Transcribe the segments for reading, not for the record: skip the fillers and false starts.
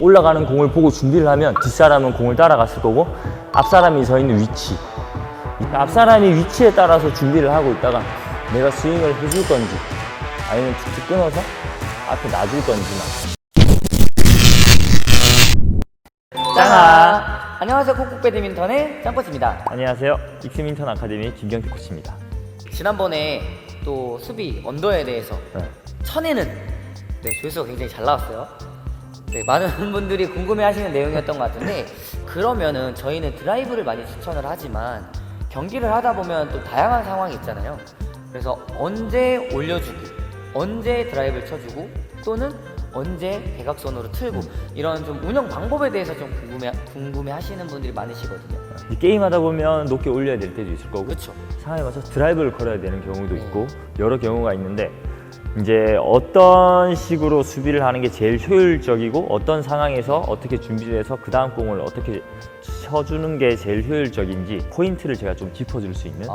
올라가는 공을 보고 준비를 하면 뒷사람은 공을 따라갔을 거고 앞사람이 서 있는 위치, 앞사람이 위치에 따라서 준비를 하고 있다가 내가 스윙을 해줄 건지 아니면 툭툭 끊어서 앞에 놔줄 건지만. 짱아! 안녕하세요. 콕콕 배드민턴의 짱코치입니다. 안녕하세요. 익스민턴 아카데미 김경태 코치입니다. 지난번에 또 수비 언더에 대해서 천에는 조회수가 굉장히 잘 나왔어요. 많은 분들이 궁금해하시는 내용이었던 것 같은데, 그러면은 저희는 드라이브를 많이 추천을 하지만 경기를 하다 보면 또 다양한 상황이 있잖아요. 그래서 언제 올려주고 언제 드라이브를 쳐주고 또는 언제 대각선으로 틀고 이런 좀 운영 방법에 대해서 좀 궁금해 하시는 분들이 많으시거든요. 게임 하다 보면 높게 올려야 될 때도 있을 거고, 그렇죠. 상황에 맞춰서 드라이브를 걸어야 되는 경우도 있고 여러 경우가 있는데, 이제 어떤 식으로 수비를 하는 게 제일 효율적이고 어떤 상황에서 어떻게 준비를 해서 그 다음 공을 어떻게 쳐주는 게 제일 효율적인지 포인트를 제가 좀 짚어줄 수 있는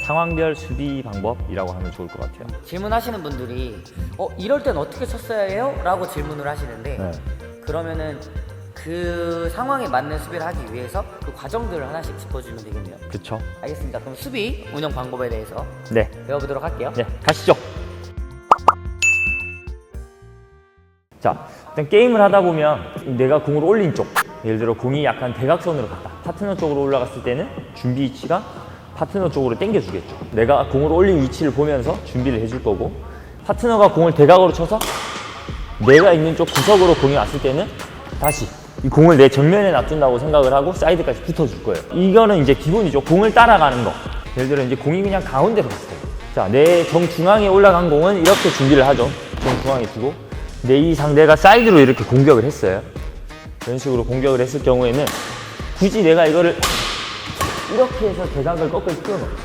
상황별 수비 방법이라고 하면 좋을 것 같아요. 질문하시는 분들이 이럴 땐 어떻게 쳤어야 해요? 라고 질문을 하시는데 그러면은 그 상황에 맞는 수비를 하기 위해서 그 과정들을 하나씩 짚어주면 되겠네요. 그쵸? 알겠습니다. 그럼 수비 운영 방법에 대해서 네, 배워보도록 할게요. 네, 가시죠. 자, 일단 게임을 하다 보면 내가 공을 올린 쪽, 예를 들어 공이 약간 대각선으로 갔다, 파트너 쪽으로 올라갔을 때는 준비 위치가 파트너 쪽으로 당겨주겠죠. 내가 공을 올린 위치를 보면서 준비를 해줄 거고, 파트너가 공을 대각으로 쳐서 내가 있는 쪽 구석으로 공이 왔을 때는 다시 이 공을 내 정면에 놔둔다고 생각을 하고 사이드까지 붙어줄 거예요. 이거는 이제 기본이죠. 공을 따라가는 거. 예를 들어 이제 공이 그냥 가운데로 갔어요. 자, 내 정중앙에 올라간 공은 이렇게 준비를 하죠. 정중앙에 두고 내 이 상대가 사이드로 이렇게 공격을 했어요. 이런 식으로 공격을 했을 경우에는 굳이 내가 이거를 이렇게 해서 대각을 꺾을 필요는 없어요.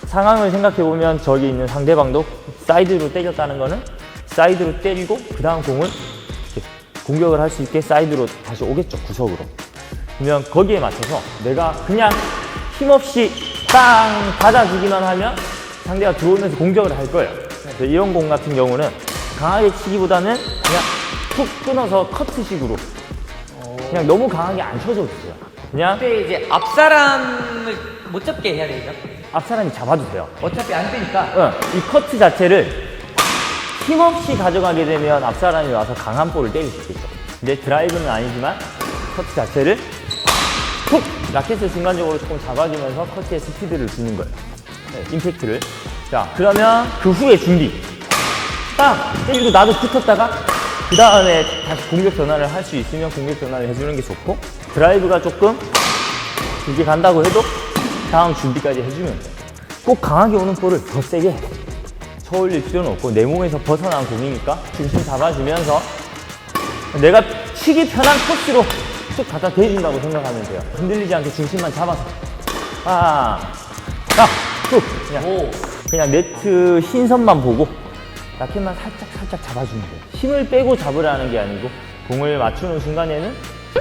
상황을 생각해보면 저기 있는 상대방도 사이드로 때렸다는 거는 사이드로 때리고 그 다음 공을 이렇게 공격을 할 수 있게 사이드로 다시 오겠죠, 구석으로. 그러면 거기에 맞춰서 내가 그냥 힘없이 땅 받아주기만 하면 상대가 들어오면서 공격을 할 거예요. 그래서 이런 공 같은 경우는 강하게 치기보다는 그냥 툭 끊어서 커트식으로 그냥 너무 강하게 안 쳐줘도 돼요. 그냥 그때 이제 앞사람을 못 잡게 해야 되죠. 앞사람이 잡아도 돼요. 어차피 안 되니까. 이 커트 자체를 힘없이 가져가게 되면 앞사람이 와서 강한 볼을 때릴 수 있겠죠. 이제 드라이브는 아니지만 커트 자체를 툭! 라켓을 순간적으로 조금 잡아주면서 커트에 스피드를 주는 거예요. 임팩트를. 자, 그러면 그 후에 준비. 빵! 때리고 나도 붙었다가 그 다음에 다시 공격 전환을 할 수 있으면 공격 전환을 해주는 게 좋고, 드라이브가 조금 길게 간다고 해도 다음 준비까지 해주면 돼요. 꼭 강하게 오는 볼을 더 세게 쳐 올릴 필요는 없고, 내 몸에서 벗어난 공이니까 중심 잡아주면서 내가 치기 편한 코스로 쭉 갖다 대준다고 생각하면 돼요. 흔들리지 않게 중심만 잡아서 쭉 그냥 네트 흰선만 보고 라켓만 살짝 잡아주면 돼요. 힘을 빼고 잡으라는 게 아니고 공을 맞추는 순간에는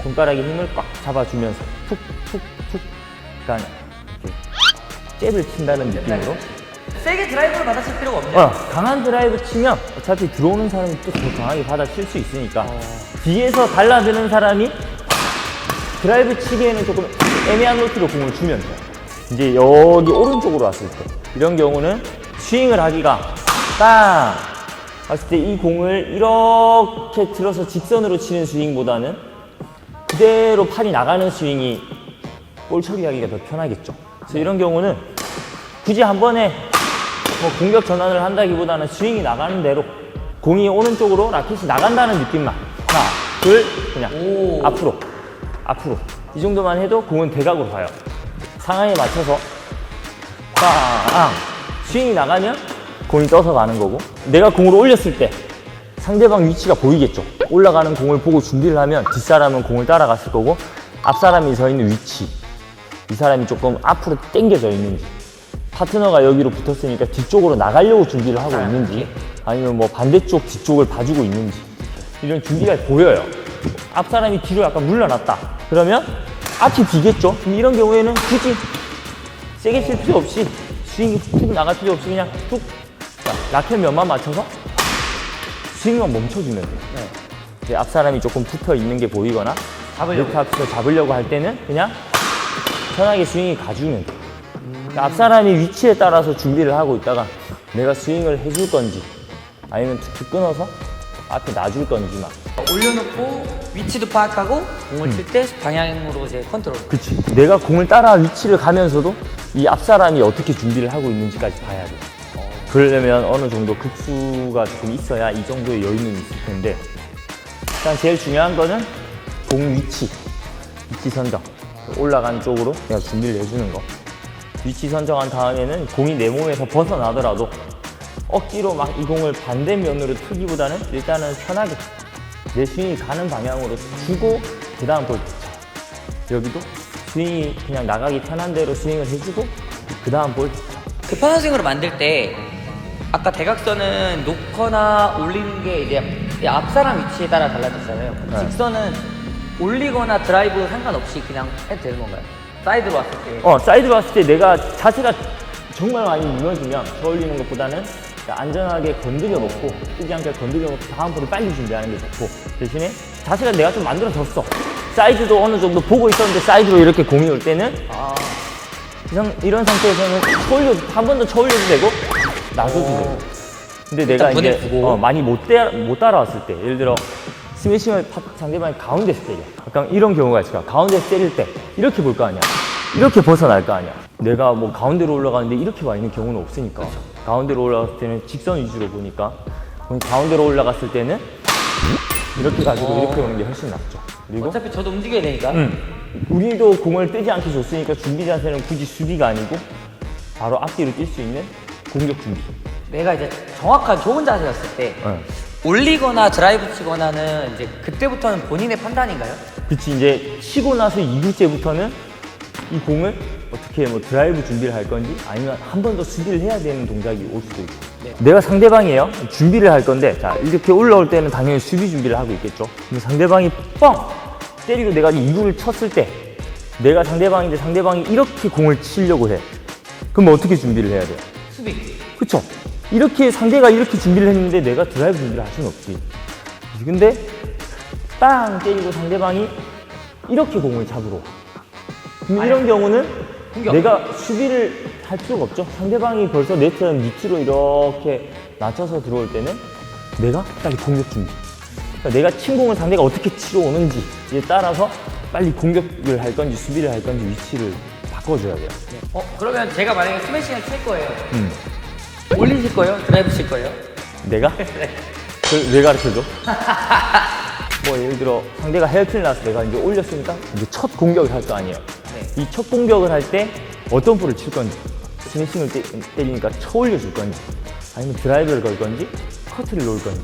손가락에 힘을 꽉 잡아주면서 툭툭툭 약간 이렇게 잽을 친다는 느낌으로. 세게 드라이브를 받아칠 필요가 없네요. 강한 드라이브 치면 어차피 들어오는 사람이 또 더 강하게 받아칠 수 있으니까 뒤에서 달라드는 사람이 드라이브 치기에는 조금 애매한 높이로 공을 주면 돼요. 이제 여기 오른쪽으로 왔을 때 이런 경우는 스윙을 하기가 딱 봤을 때 이 공을 이렇게 들어서 직선으로 치는 스윙보다는 그대로 팔이 나가는 스윙이 볼 처리하기가 더 편하겠죠. 그래서 이런 경우는 굳이 한 번에 공격 전환을 한다기보다는 스윙이 나가는 대로 공이 오는 쪽으로 라켓이 나간다는 느낌만 하나, 둘, 그냥 앞으로 이 정도만 해도 공은 대각으로 가요. 상황에 맞춰서 빵! 스윙이 나가면 공이 떠서 가는 거고, 내가 공을 올렸을 때 상대방 위치가 보이겠죠. 올라가는 공을 보고 준비를 하면 뒷사람은 공을 따라갔을 거고, 앞사람이 서 있는 위치, 이 사람이 조금 앞으로 당겨져 있는지, 파트너가 여기로 붙었으니까 뒤쪽으로 나가려고 준비를 하고 있는지, 아니면 뭐 반대쪽 뒤쪽을 봐주고 있는지, 이런 준비가 보여요. 앞사람이 뒤로 약간 물러났다 그러면 앞이 비겠죠. 그럼 이런 경우에는 굳이 세게 칠 필요 없이, 스윙이 툭 나갈 필요 없이 그냥 툭 라켓 면만 맞춰서 스윙만 멈춰주면 돼요. 이제 앞 사람이 조금 붙어 있는 게 보이거나 이렇게 앞서 잡으려고 할 때는 그냥 편하게 스윙이 가주면 돼. 그러니까 앞 사람이 위치에 따라서 준비를 하고 있다가 내가 스윙을 해줄 건지 아니면 툭툭 끊어서 앞에 놔줄 건지만. 올려놓고 위치도 파악하고 공을 칠 때 방향으로 이제 컨트롤. 그치. 내가 공을 따라 위치를 가면서도 이 앞 사람이 어떻게 준비를 하고 있는지까지 봐야 돼. 그러려면 어느 정도 급수가 조금 있어야 이 정도의 여유는 있을 텐데, 일단 제일 중요한 거는 공 위치 선정. 올라간 쪽으로 내가 준비를 해주는 거. 위치 선정한 다음에는 공이 내 몸에서 벗어나더라도 억지로 막 이 공을 반대면으로 트기보다는 일단은 편하게 내 스윙이 가는 방향으로 주고 그 다음 볼 쳐. 여기도 스윙이 그냥 나가기 편한 대로 스윙을 해주고 그 다음 볼 쳐. 그 편한 스윙으로 만들 때 아까 대각선은 놓거나 올리는 게 이제 앞 사람 위치에 따라 달라졌잖아요. 네. 직선은 올리거나 드라이브 상관없이 그냥 해도 되는 건가요? 사이드로 왔을 때. 사이드로 왔을 때 내가 자세가 정말 많이 무너지면 저 올리는 것보다는 안전하게 건드려 놓고 뜨지 않게 건드려 놓고 다음 볼을 빨리 준비하는 게 좋고, 대신에 자세가 내가 좀 만들어졌어. 사이드도 어느 정도 보고 있었는데 사이드로 이렇게 공이 올 때는 이런 상태에서는 한 번 더 쳐올려도 되고 놔줘도 되고. 근데 내가 이제 보내주고. 많이 못 따라왔을 때, 예를 들어 스매싱을 상대방이 가운데서 때려. 약간 이런 경우가 있을까. 가운데서 때릴 때 이렇게 볼 거 아니야. 이렇게 벗어날 거 아니야. 내가 뭐 가운데로 올라가는데 이렇게 와 있는 경우는 없으니까. 가운데로 올라갔을 때는 직선 위주로 보니까, 가운데로 올라갔을 때는 이렇게 가지고 이렇게 오는 게 훨씬 낫죠. 그리고 어차피 저도 움직여야 되니까. 우리도 공을 뜨지 않게 줬으니까 준비 자세는 굳이 수비가 아니고 바로 앞뒤로 뛸 수 있는 공격 준비. 내가 이제 정확한 좋은 자세였을 때 올리거나 드라이브 치거나는 이제 그때부터는 본인의 판단인가요? 그치. 이제 치고 나서 2구째부터는 이 공을 어떻게 뭐 드라이브 준비를 할 건지 아니면 한 번 더 수비를 해야 되는 동작이 올 수도 있고. 네. 내가 상대방이에요. 준비를 할 건데, 자, 이렇게 올라올 때는 당연히 수비 준비를 하고 있겠죠. 근데 상대방이 뻥! 때리고 내가 2구를 쳤을 때, 내가 상대방인데 상대방이 이렇게 공을 치려고 해. 그럼 어떻게 준비를 해야 돼요? 수비. 그쵸? 이렇게 상대가 이렇게 준비를 했는데 내가 드라이브 준비를 할 수는 없지. 근데 빵! 때리고 상대방이 이렇게 공을 잡으러 와. 그럼 이런 경우는 공격. 내가 수비를 할 필요가 없죠. 상대방이 벌써 네트는 밑으로 이렇게 낮춰서 들어올 때는 내가 빨리 공격 준비. 그러니까 내가 친 공을 상대가 어떻게 치러 오는지에 따라서 빨리 공격을 할 건지 수비를 할 건지 위치를 바꿔줘야 돼요. 그러면 제가 만약에 스매싱을 칠 거예요. 올리실 거예요? 드라이브 칠 거예요? 내가? 왜 가르쳐줘? 뭐 예를 들어 상대가 헤어핀을 놨어. 내가 이제 올렸으니까 이제 첫 공격을 할 거 아니에요. 네. 이 첫 공격을 할 때 어떤 볼을 칠 건지, 스매싱을 때리니까 쳐 올려줄 건지, 아니면 드라이브를 걸 건지, 커트를 놓을 건지,